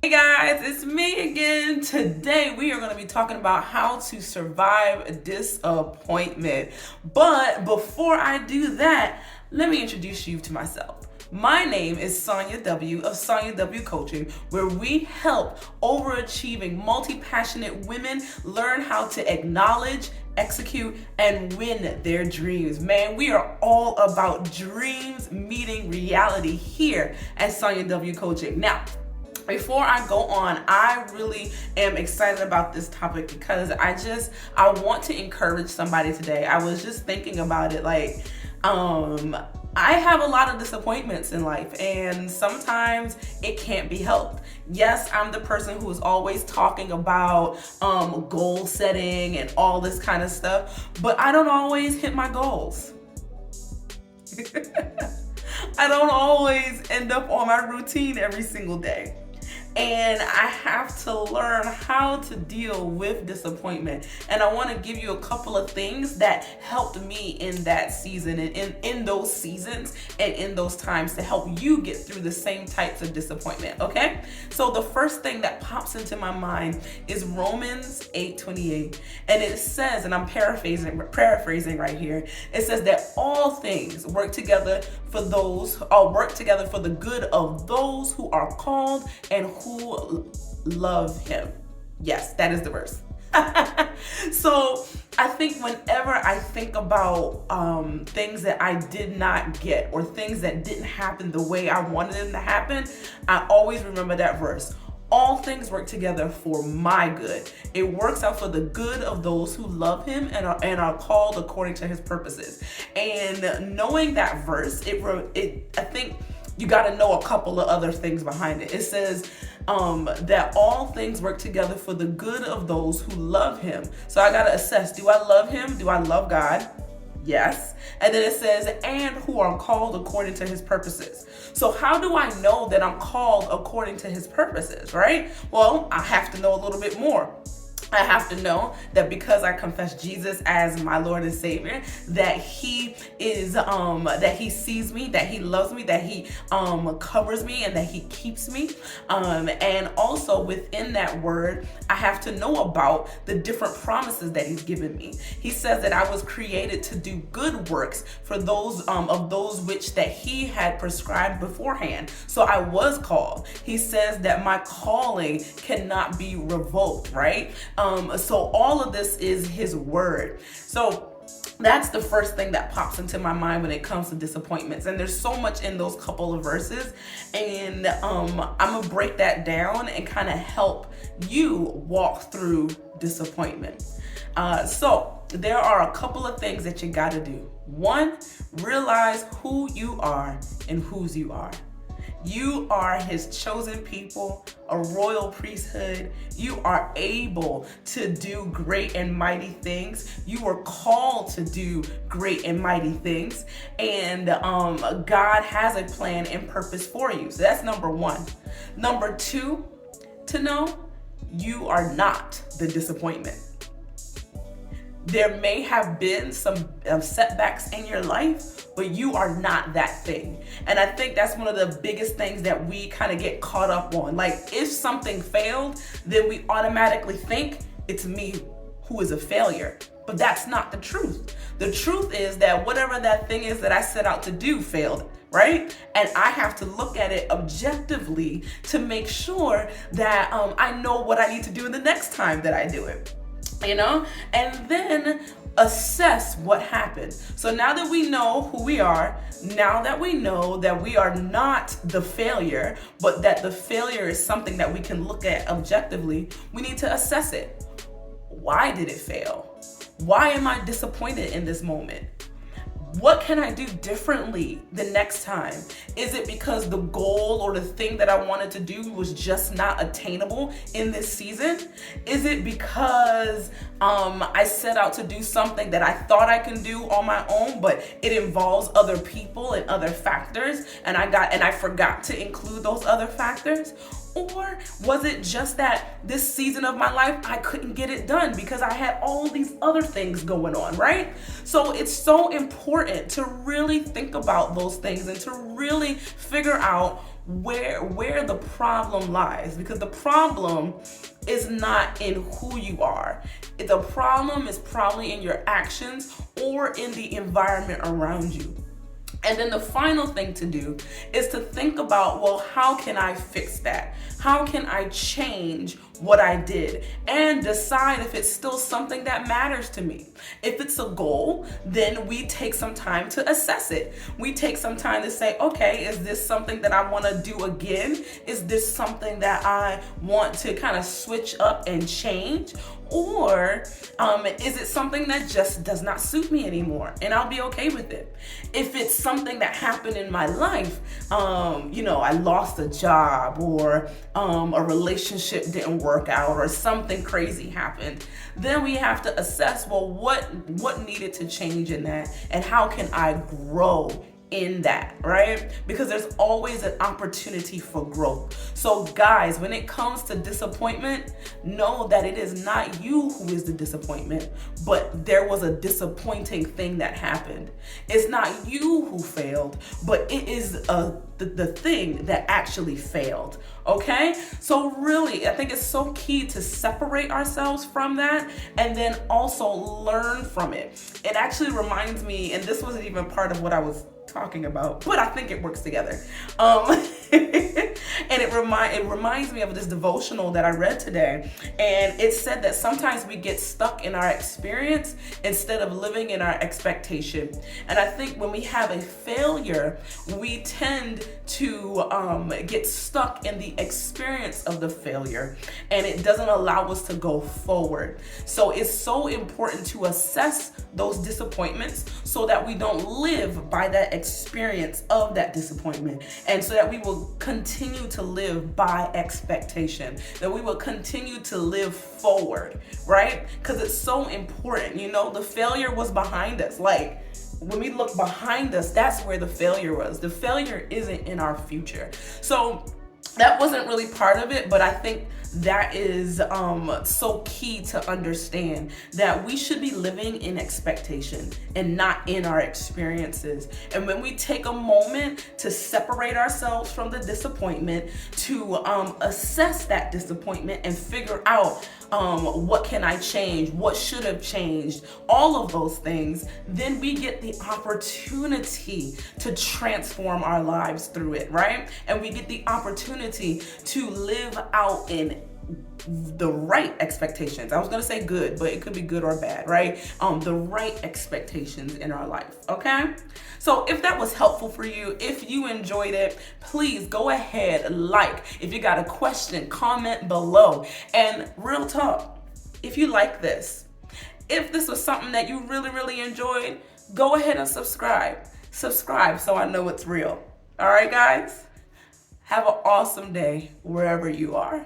Hey guys, it's me again. Today we are going to be talking about how to survive disappointment. But before I do that, let me introduce you to myself. My name is Sonia W. of Sonia W. Coaching, where we help overachieving, multi-passionate women learn how to acknowledge, execute, and win their dreams. Man, we are all about dreams meeting reality here at Sonia W. Coaching. Now, before I go on, I really am excited about this topic because I want to encourage somebody today. I was just thinking about it I have a lot of disappointments in life, and sometimes it can't be helped. Yes, I'm the person who is always talking about goal setting and all this kind of stuff, but I don't always hit my goals. I don't always end up on my routine every single day. And I have to learn how to deal with disappointment. And I want to give you a couple of things that helped me in that season and in those seasons and in those times to help you get through the same types of disappointment. Okay? So the first thing that pops into my mind is Romans 8:28. And it says, and I'm paraphrasing right here, it says that all things work together for the good of those who are called and who love him. Yes, that is the verse. So I think whenever I think about things that I did not get or things that didn't happen the way I wanted them to happen, I always remember that verse. All things work together for my good. It works out for the good of those who love him and are called according to his purposes. And knowing that verse, I think you got to know a couple of other things behind it. It says that all things work together for the good of those who love him. So I got to assess, do I love him? Do I love God? Yes. And then it says, and who are called according to his purposes. So how do I know that I'm called according to his purposes, right? Well, I have to know a little bit more. I have to know that because I confess Jesus as my Lord and Savior, that he is, that he sees me, that he loves me, that he covers me, and that he keeps me. And also within that word, I have to know about the different promises that he's given me. He says that I was created to do good works for those of those which that he had prescribed beforehand. So I was called. He says that my calling cannot be revoked, right? So all of this is his word. So that's the first thing that pops into my mind when it comes to disappointments. And there's so much in those couple of verses. And I'm going to break that down and kind of help you walk through disappointment. So there are a couple of things that you got to do. One, realize who you are and whose you are. You are his chosen people, a royal priesthood. You are able to do great and mighty things. You are called to do great and mighty things. And God has a plan and purpose for you. So that's number one. Number two, to know you are not the disappointment. There may have been some setbacks in your life, but you are not that thing. And I think that's one of the biggest things that we kind of get caught up on. Like, if something failed, then we automatically think it's me who is a failure. But that's not the truth. The truth is that whatever that thing is that I set out to do failed, right? And I have to look at it objectively to make sure that I know what I need to do the next time that I do it. And then assess what happened. So now that we know who we are, now that we know that we are not the failure, but that the failure is something that we can look at objectively, we need to assess it. Why did it fail? Why am I disappointed in this moment? What can I do differently the next time? Is it because the goal or the thing that I wanted to do was just not attainable in this season? Is it because I set out to do something that I thought I can do on my own, but it involves other people and other factors, and I forgot to include those other factors? Or was it just that this season of my life, I couldn't get it done because I had all these other things going on, right? So it's so important to really think about those things and to really figure out where the problem lies, because the problem is not in who you are. The problem is probably in your actions or in the environment around you. And then the final thing to do is to think about, well, how can I fix that? How can I change what I did? And decide if it's still something that matters to me. If it's a goal, then we take some time to assess it. We take some time to say, okay, is this something that I want to do again? Is this something that I want to kind of switch up and change? Or is it something that just does not suit me anymore? And I'll be okay with it. If it's something that happened in my life, I lost a job, or a relationship didn't work out, or something crazy happened, then we have to assess, well, what needed to change in that, and how can I grow in that, right? Because there's always an opportunity for growth. So guys, when it comes to disappointment, know that it is not you who is the disappointment, but there was a disappointing thing that happened. It's not you who failed, but it is the thing that actually failed. Okay? So really, I think it's so key to separate ourselves from that and then also learn from it. It actually reminds me, and this wasn't even part of what I was talking about, but I think it works together. And it reminds me of this devotional that I read today, and it said that sometimes we get stuck in our experience instead of living in our expectation. And I think when we have a failure, we tend to get stuck in the experience of the failure, and it doesn't allow us to go forward. So it's so important to assess those disappointments so that we don't live by that experience of that disappointment, and so that we will continue to live by expectation, that we will continue to live forward, right? Because it's so important. The failure was behind us. Like, when we look behind us, that's where the failure was. The failure isn't in our future. So that wasn't really part of it, but I think that is so key to understand, that we should be living in expectation and not in our experiences. And when we take a moment to separate ourselves from the disappointment, to assess that disappointment and figure out what can I change, what should have changed, all of those things, then we get the opportunity to transform our lives through it, right? And we get the opportunity to live out in the right expectations. I was gonna say good, but it could be good or bad, right? The right expectations in our life, okay? So if that was helpful for you, if you enjoyed it, please go ahead, if you got a question, comment below. And real talk, if you like this, if this was something that you really, really enjoyed, go ahead and subscribe so I know it's real. All right, guys? Have an awesome day wherever you are.